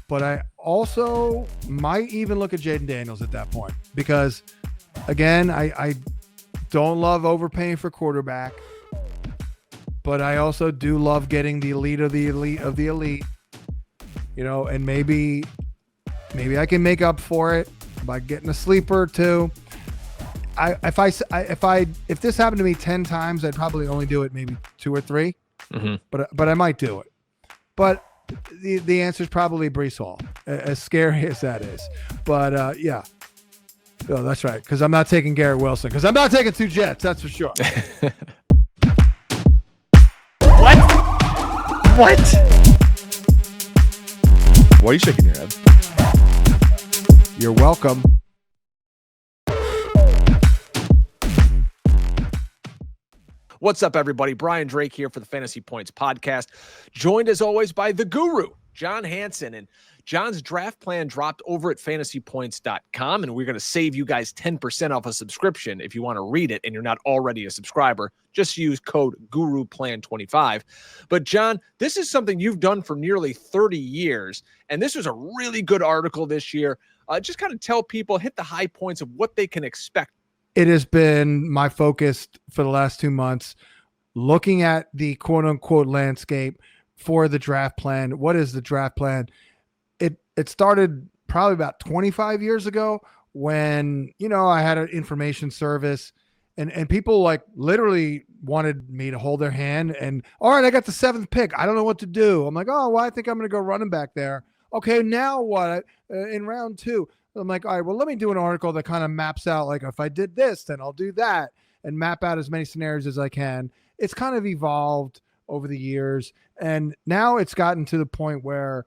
but I also might even look at Jaden Daniels at that point because, again, I don't love overpaying for quarterback, but I also do love getting the elite of the elite of the elite, and maybe I can make up for it by getting a sleeper too. If this happened to me 10 times, I'd probably only do it maybe 2 or 3, but I might do it. But the answer is probably Breece Hall, as scary as that is. But yeah, oh, that's right, because I'm not taking Garrett Wilson, because I'm not taking 2 Jets, that's for sure. What? Why are you shaking your head? You're welcome. What's up, everybody? Brian Drake here for the Fantasy Points podcast, joined as always by the guru, John Hansen. And John's draft plan dropped over at fantasypoints.com, and we're going to save you guys 10% off a subscription if you want to read it and you're not already a subscriber. Just use code GURUPLAN25. But John, this is something you've done for nearly 30 years, and this was a really good article this year. Just kind of tell people, hit the high points of what they can expect. It has been my focus for the last 2 months, looking at the quote unquote landscape for the draft plan. What is the draft plan? It started probably about 25 years ago when, I had an information service and people like literally wanted me to hold their hand and, all right, I got the 7th pick. I don't know what to do. I'm like, oh, well, I think I'm going to go running back there. Okay, now what? In round 2. I'm like, all right, well, let me do an article that kind of maps out, like, if I did this, then I'll do that, and map out as many scenarios as I can. It's kind of evolved over the years, and now it's gotten to the point where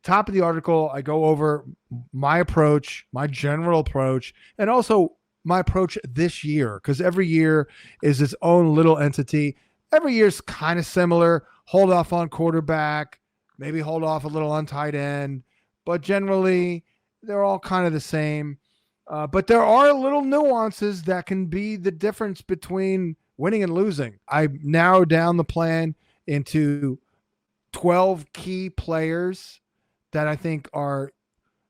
top of the article, I go over my approach, my general approach, and also my approach this year, because every year is its own little entity. Every year's kind of similar. Hold off on quarterback, maybe hold off a little on tight end, but generally they're all kind of the same. But there are little nuances that can be the difference between winning and losing. I narrowed down the plan into 12 key players that I think are,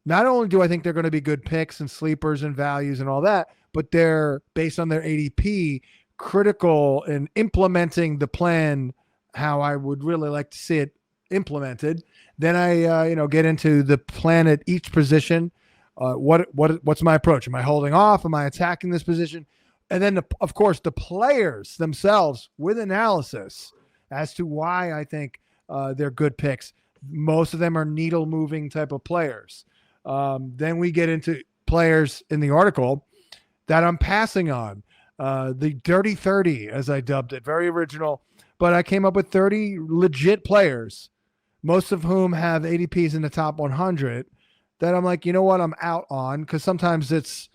not only do I think they're going to be good picks and sleepers and values and all that, but they're based on their ADP critical in implementing the plan how I would really like to see it implemented. Then I get into the plan at each position. What's my approach? Am I holding off? Am I attacking this position? And then of course the players themselves with analysis as to why I think they're good picks. Most of them are needle moving type of players. Then we get into players in the article that I'm passing on. The dirty 30, as I dubbed it, very original, but I came up with 30 legit players, most of whom have ADPs in the top 100, that I'm like, you know what, I'm out on, because sometimes it's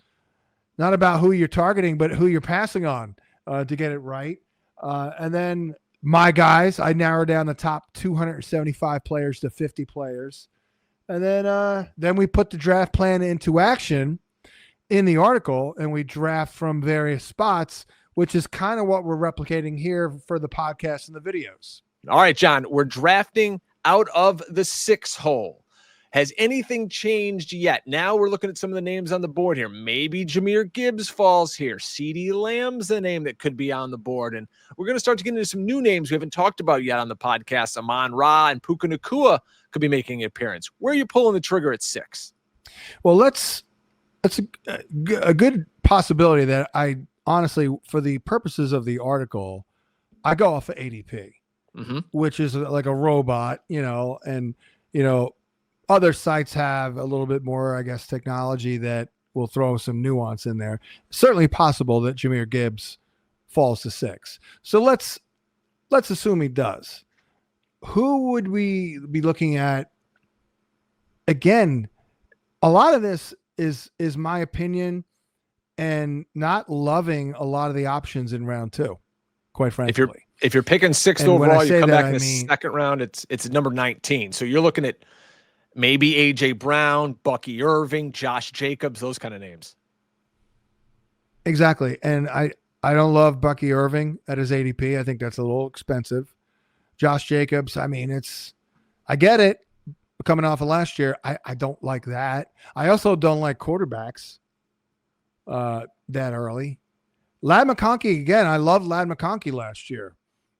not about who you're targeting, but who you're passing on to get it right. And then my guys, I narrow down the top 275 players to 50 players. And then we put the draft plan into action in the article, and we draft from various spots, which is kind of what we're replicating here for the podcast and the videos. All right, John, we're drafting out of the 6 hole. Has anything changed yet? Now we're looking at some of the names on the board here. Maybe Jahmyr Gibbs falls here. CeeDee Lamb's the name that could be on the board. And we're going to start to get into some new names we haven't talked about yet on the podcast. Amon-Ra and Puka Nacua could be making an appearance. Where are you pulling the trigger at 6? Well, that's a good possibility that I honestly, for the purposes of the article, I go off of ADP, which is like a robot, and, other sites have a little bit more, I guess, technology that will throw some nuance in there. Certainly possible that Jahmyr Gibbs falls to 6. So let's assume he does. Who would we be looking at? Again, a lot of this is my opinion and not loving a lot of the options in round 2, quite frankly. If you're picking 6th overall, you come back in the second round, it's number 19. So you're looking at maybe AJ Brown, Bucky Irving, Josh Jacobs, those kind of names. Exactly. And I don't love Bucky Irving at his ADP. I think that's a little expensive. Josh Jacobs, I mean, I get it. coming off of last year. I don't like that. I also don't like quarterbacks that early. Ladd McConkey, again, I loved Ladd McConkey last year.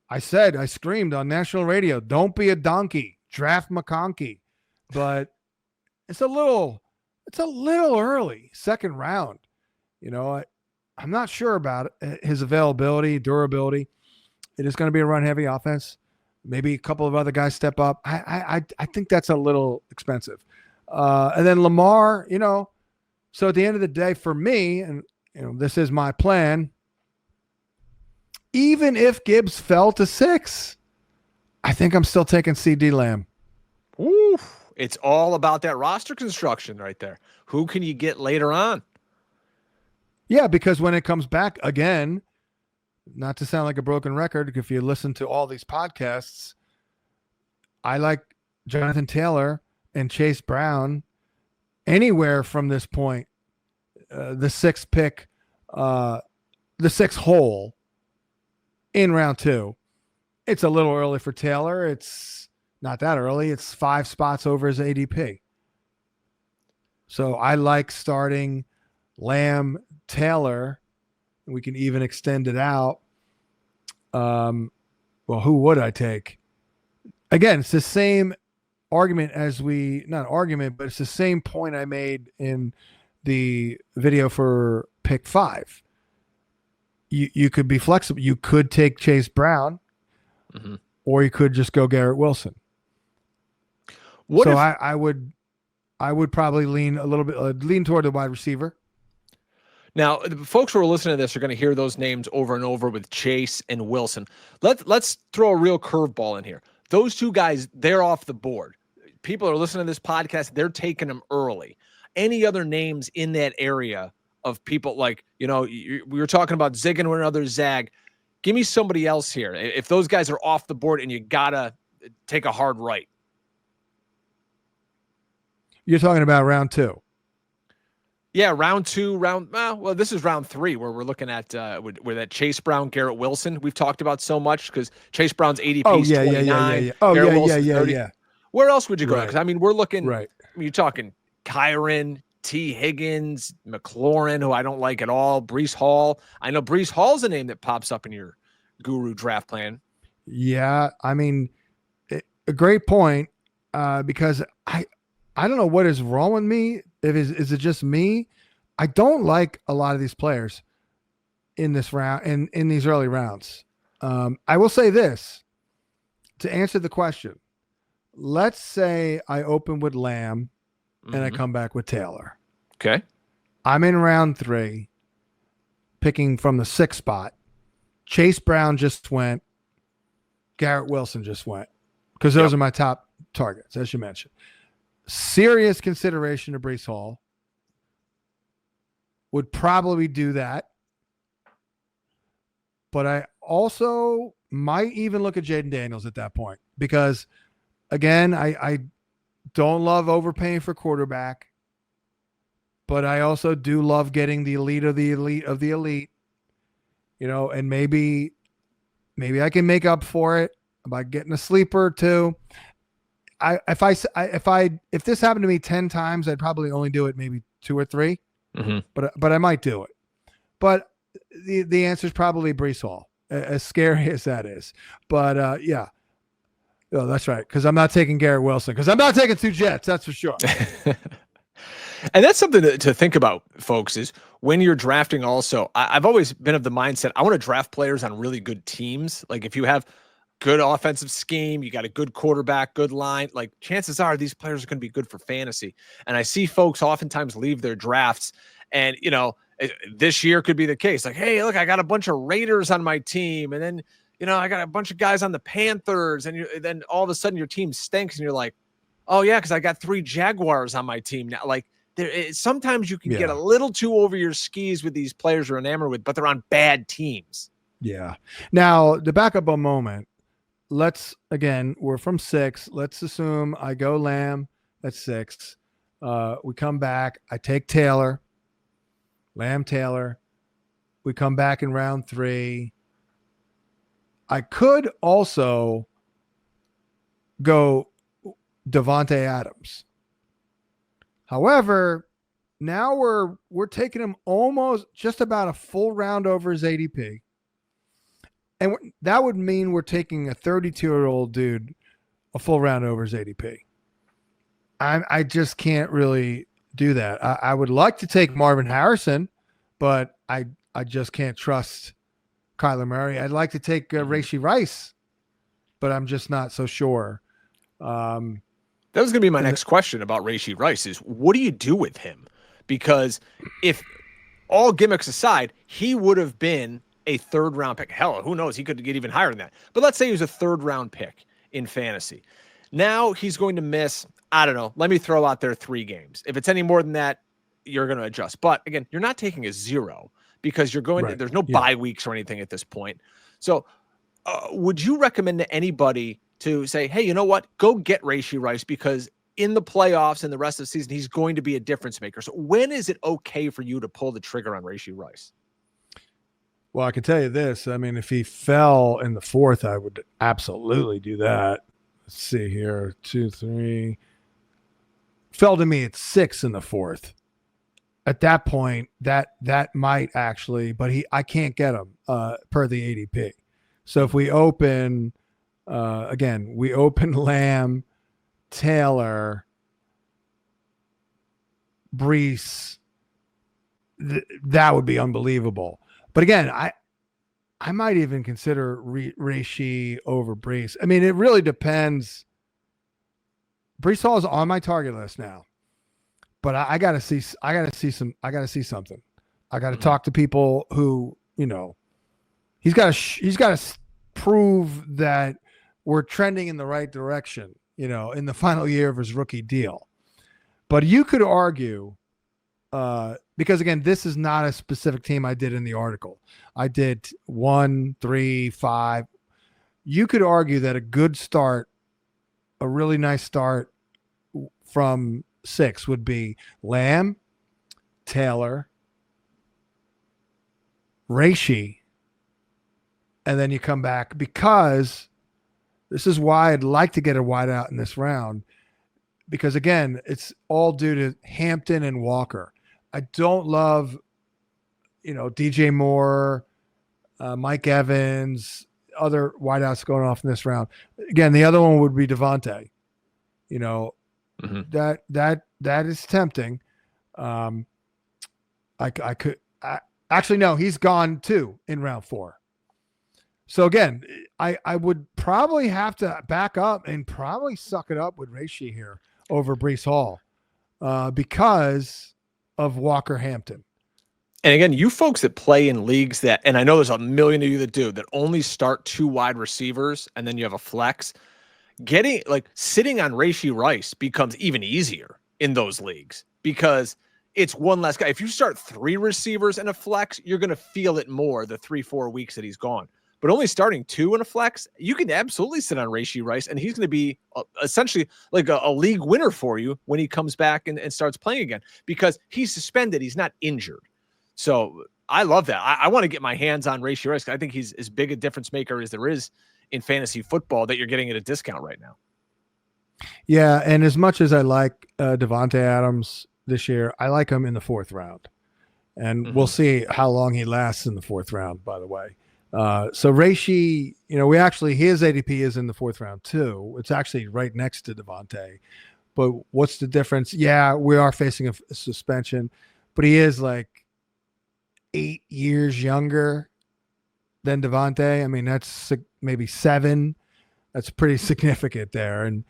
I screamed on national radio, don't be a donkey, draft McConkey. But it's a little early, second round. I'm not sure about his availability, durability. It is going to be a run-heavy offense. Maybe a couple of other guys step up. I think that's a little expensive. And then Lamar, so at the end of the day, for me, and this is my plan, even if Gibbs fell to 6, I think I'm still taking CD Lamb. Ooh, it's all about that roster construction right there. Who can you get later on? Yeah, because when it comes back again, not to sound like a broken record, if you listen to all these podcasts, I like Jonathan Taylor and Chase Brown anywhere from this point. The 6th pick, the 6th hole in round 2. It's a little early for Taylor. It's not that early. It's 5 spots over his ADP. So I like starting Lamb, Taylor. We can even extend it out. Well, who would I take? Again, it's the same argument not argument, but it's the same point I made in the video for pick 5. You could be flexible. You could take Chase Brown, or you could just go Garrett Wilson. I would probably lean a little bit, lean toward the wide receiver. Now, the folks who are listening to this are going to hear those names over and over with Chase and Wilson. Let's throw a real curveball in here. Those 2 guys, they're off the board. People are listening to this podcast, they're taking them early. Any other names in that area of people like, we were talking about zigging with another zag. Give me somebody else here. If those guys are off the board and you got to take a hard right. You're talking about round 2. Yeah, round 2, this is round 3 where we're looking at where that Chase Brown, Garrett Wilson we've talked about so much because Chase Brown's ADP is 29. Yeah. Oh, Garrett yeah. 30. Where else would you go? Right. Because, we're looking, right. You're talking Kyron, T. Higgins, McLaurin, who I don't like at all, Breece Hall. I know Breece Hall's a name that pops up in your Guru draft plan. Yeah, a great point because I don't know what is wrong with me. Is it just me? I don't like a lot of these players in this round in these early rounds. I will say this to answer the question. Let's say I open with Lamb and I come back with Taylor. Okay. I'm in round 3, picking from the 6th spot. Chase Brown just went. Garrett Wilson just went. Because those are my top targets, as you mentioned. Serious consideration of Breece Hall. Would probably do that. But I also might even look at Jaden Daniels at that point. Because, again, I don't love overpaying for quarterback. But I also do love getting the elite of the elite of the elite. And maybe I can make up for it by getting a sleeper too. If this happened to me 10 times, I'd probably only do it maybe 2 or 3. But I might do it. But the answer is probably Breece Hall, as scary as that is. But yeah. Oh, that's right. Because I'm not taking Garrett Wilson. Because I'm not taking 2 Jets. That's for sure. And that's something to think about, folks, is when you're drafting also. I've always been of the mindset, I want to draft players on really good teams. Like if you have good offensive scheme, you got a good quarterback, good line, like chances are these players are going to be good for fantasy. And I see folks oftentimes leave their drafts and, this year could be the case. Like, hey, look, I got a bunch of Raiders on my team. And then, I got a bunch of guys on the Panthers. And then all of a sudden your team stinks and you're like, oh yeah, because I got 3 Jaguars on my team now. Like, sometimes you can get a little too over your skis with these players you're enamored with, but they're on bad teams. Yeah. Now, to back up a moment, we're from 6. Let's assume I go Lamb at 6. We come back. I take Taylor, Lamb Taylor. We come back in round 3. I could also go Davante Adams. However, now we're taking him almost just about a full round over his ADP. And that would mean we're taking a 32-year-old dude a full round over his ADP. I just can't really do that. I would like to take Marvin Harrison, but I just can't trust Kyler Murray. I'd like to take Rashee Rice, but I'm just not so sure. That was going to be my next question about Rashee Rice is what do you do with him? Because if all gimmicks aside, he would have been a third-round pick. Hell, who knows? He could get even higher than that. But let's say he was a third-round pick in fantasy. Now he's going to miss, I don't know, let me throw out there 3 games. If it's any more than that, you're going to adjust. But again, you're not taking a 0 because you're going to, there's no bye weeks or anything at this point. So would you recommend to anybody to say, hey, you know what? Go get Rashee Rice because in the playoffs and the rest of the season, he's going to be a difference maker. So when is it okay for you to pull the trigger on Rashee Rice? Well, I can tell you this. I mean, if he fell in the 4th, I would absolutely do that. Let's see here. 2, 3. Fell to me at 6 in the 4th. At that point, that might actually, but I can't get him per the ADP. So if we open, again, we open Lamb, Taylor, Breece, that would be unbelievable. But again, I might even consider Rashee over Breece. I mean, it really depends. Breece Hall is on my target list now, but I gotta see something. I gotta talk to people who, he's got to prove that we're trending in the right direction, in the final year of his rookie deal. But you could argue, because again, this is not a specific team I did in the article. I did 1, 3, 5. You could argue that a good start, a really nice start from 6 would be Lamb, Taylor, Rashee, and then you come back, because this is why I'd like to get a wideout in this round, because again, it's all due to Hampton and Walker. I don't love, DJ Moore, Mike Evans, other wideouts going off in this round. Again, the other one would be Davante. That is tempting. Actually, no, he's gone too in round 4. So again, I would probably have to back up and probably suck it up with Rashee here over Breece Hall because of Walker Hampton. And again, you folks that play in leagues that, and I know there's a million of you that do, that only start 2 wide receivers and then you have a flex, sitting on Rashee Rice becomes even easier in those leagues because it's one less guy. If you start 3 receivers and a flex, you're going to feel it more the 3-4 weeks that he's gone. But only starting 2 in a flex, you can absolutely sit on Rashee Rice, and he's going to be essentially like a league winner for you when he comes back and starts playing again because he's suspended. He's not injured. So I love that. I want to get my hands on Rashee Rice. I think he's as big a difference maker as there is in fantasy football that you're getting at a discount right now. Yeah, and as much as I like Davante Adams this year, I like him in the 4th round. And we'll see how long he lasts in the 4th round, by the way. So Rashee, his ADP is in the 4th round too. It's actually right next to Davante. But what's the difference? Yeah, we are facing a suspension, but he is like 8 years younger than Davante. I mean, that's maybe 7. That's pretty significant there. And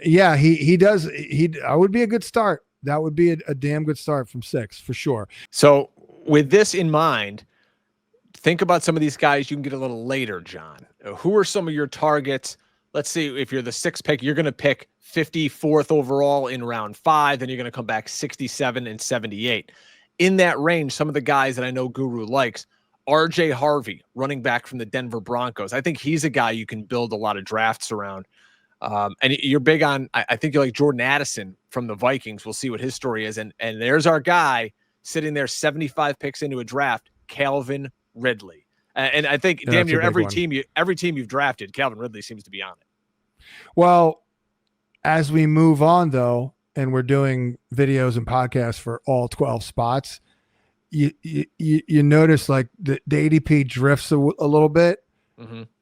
yeah, I would be a good start. That would be a damn good start from 6 for sure. So with this in mind, think about some of these guys you can get a little later, John. Who are some of your targets? Let's see, if you're the 6th pick, you're going to pick 54th overall in round 5. Then you're going to come back 67 and 78. In that range, some of the guys that I know Guru likes, RJ Harvey, running back from the Denver Broncos. I think he's a guy you can build a lot of drafts around. And you're big on, I think you like Jordan Addison from the Vikings. We'll see what his story is. And there's our guy sitting there 75 picks into a draft, Calvin Ridley. And I think damn near every team you've drafted, Calvin Ridley seems to be on it. Well, As we move on, though, and we're doing videos and podcasts for all 12 spots, you notice like the ADP drifts a little bit,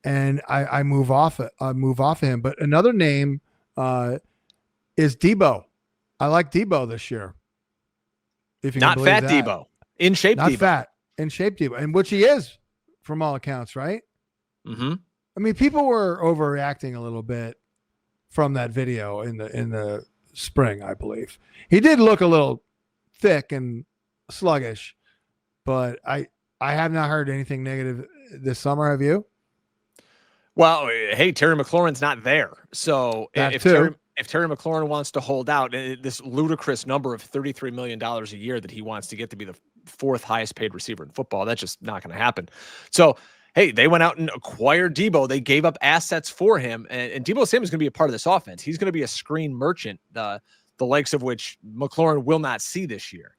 and I move off it. I move off of him. But another name is Deebo. I like Deebo this year. If you not can fat that. Deebo, in shape, not Deebo. fat, in shape Deebo, and which he is from all accounts, right? Mm-hmm. I mean, people were overreacting a little bit from that video in the spring. I believe he did look a little thick and sluggish, but I have not heard anything negative this summer. Have you? Well, hey, Terry McLaurin's not there, so if Terry McLaurin wants to hold out, this ludicrous number of $33 million a year that he wants to get to be the fourth highest paid receiver in football, that's just not going to happen. So, hey, they went out and acquired Deebo. They gave up assets for him, and Deebo Samuel is going to be a part of this offense. He's going to be a screen merchant, the likes of which McLaurin will not see this year.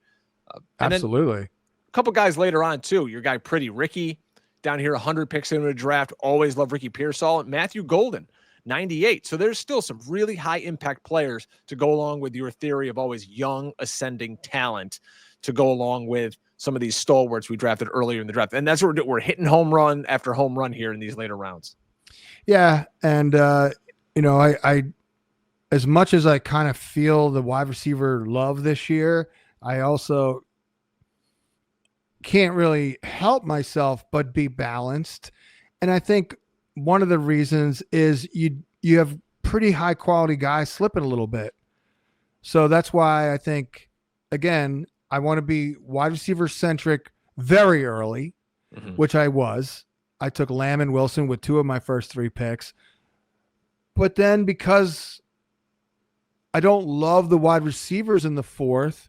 Absolutely. A couple guys later on, too. Your guy, Pretty Ricky, down here, 100 picks into a draft. Always love Ricky Pearsall. Matthew Golden, 98. So there's still some really high impact players to go along with your theory of always young ascending talent to go along with some of these stalwarts we drafted earlier in the draft. And that's what we're hitting home run after home run here in these later rounds. Yeah. And, I as much as I kind of feel the wide receiver love this year, I also can't really help myself but be balanced. And I think one of the reasons is you have pretty high quality guys slipping a little bit. So that's why I think, again, I want to be wide receiver centric very early, which I was. I took Lamb and Wilson with 2 of my first 3 picks. But then because I don't love the wide receivers in the 4th,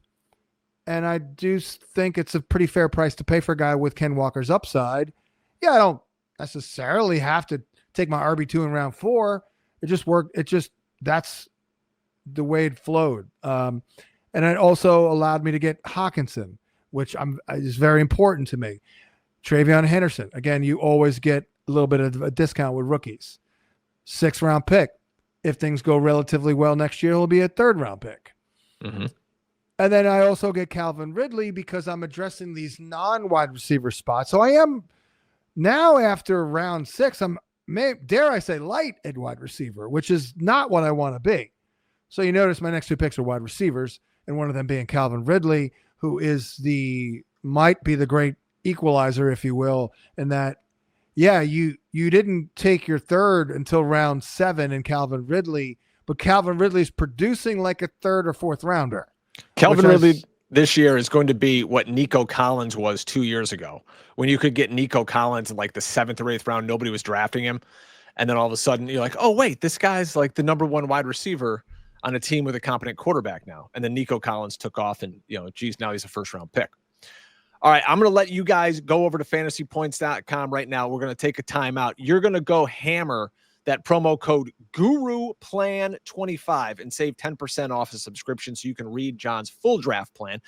and I do think it's a pretty fair price to pay for a guy with Ken Walker's upside. Yeah, I don't necessarily have to take my RB2 in round 4. It just worked. That's the way it flowed. And it also allowed me to get Hawkinson, which is very important to me. Travion Henderson. Again, you always get a little bit of a discount with rookies. 6th round pick. If things go relatively well next year, he'll be a 3rd round pick. And then I also get Calvin Ridley because I'm addressing these non-wide receiver spots. So I am now after round 6, dare I say light at wide receiver, which is not what I want to be. So you notice my next 2 picks are wide receivers, and one of them being Calvin Ridley, who might be the great equalizer, if you will, in that, yeah, you didn't take your 3rd until round 7 in Calvin Ridley, but Calvin Ridley's producing like a 3rd or 4th rounder. Calvin Ridley this year is going to be what Nico Collins was 2 years ago, when you could get Nico Collins in like the 7th or 8th round. Nobody was drafting him. And then all of a sudden you're like, oh, wait, this guy's like the number 1 wide receiver on a team with a competent quarterback now. And then Nico Collins took off and, geez, now he's a 1st round pick. All right, I'm going to let you guys go over to fantasypoints.com right now. We're going to take a timeout. You're going to go hammer that promo code GURUPLAN25 and save 10% off a subscription so you can read John's full draft plan.